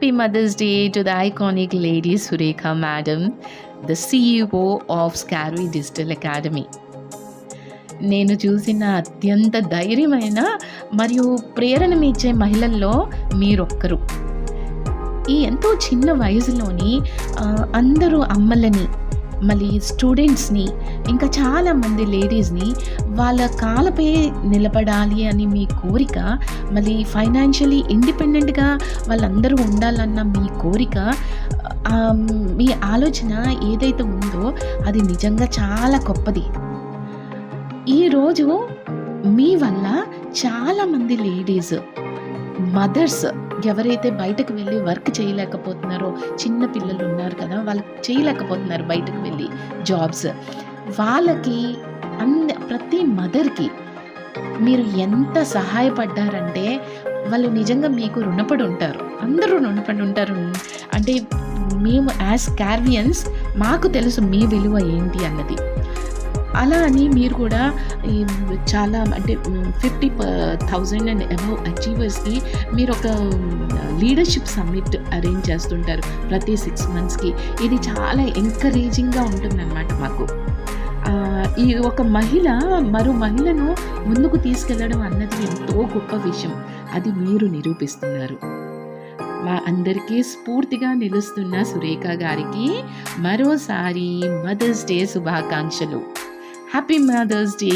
Happy Mother's Day to the iconic lady Surekha Madam, the CEO of Scary Digital Academy. నేను చూసిన అత్యంత ధైర్యమైన మరియు ప్రేరణమిచ్చే మహిళల్లో మీరొక్కరు. ఈ ఎంతో చిన్న వయసులోని అందరూ అమ్మలని, మళ్ళీ స్టూడెంట్స్ని, ఇంకా చాలామంది లేడీస్ని వాళ్ళ కాళ్ళపై నిలబడాలి అని మీ కోరిక, మళ్ళీ ఫైనాన్షియలీ ఇండిపెండెంట్గా వాళ్ళందరూ ఉండాలన్న మీ కోరిక, మీ ఆలోచన ఏదైతే ఉందో అది నిజంగా చాలా గొప్పది. ఈరోజు మీ వల్ల చాలామంది లేడీస్, మదర్స్ ఎవరైతే బయటకు వెళ్ళి వర్క్ చేయలేకపోతున్నారో, చిన్న పిల్లలు ఉన్నారు కదా, వాళ్ళు చేయలేకపోతున్నారు బయటకు వెళ్ళి జాబ్స్, వాళ్ళకి ప్రతి మదర్కి మీరు ఎంత సహాయపడ్డారంటే వాళ్ళు నిజంగా మీకు రుణపడి ఉంటారు. అందరూ రుణపడి ఉంటారు. అంటే మేము యాజ్ స్కార్వియన్స్ మాకు తెలుసు మీ విలువ ఏంటి అన్నది. అలా అని మీరు కూడా చాలా అంటే 50,000 అండ్ అబవ్ అచీవర్స్కి మీరు ఒక లీడర్షిప్ సమ్మిట్ అరేంజ్ చేస్తుంటారు ప్రతి 6 monthsకి. ఇది చాలా ఎంకరేజింగ్గా ఉంటుందన్నమాట మాకు. ఈ ఒక మహిళ మరో మహిళను ముందుకు తీసుకెళ్ళడం అన్నది ఎంతో గొప్ప విషయం. అది మీరు నిరూపిస్తున్నారు. మా అందరికీ స్ఫూర్తిగా నిలుస్తున్న సురేఖ గారికి మరోసారి మదర్స్ డే శుభాకాంక్షలు. Happy mother's day.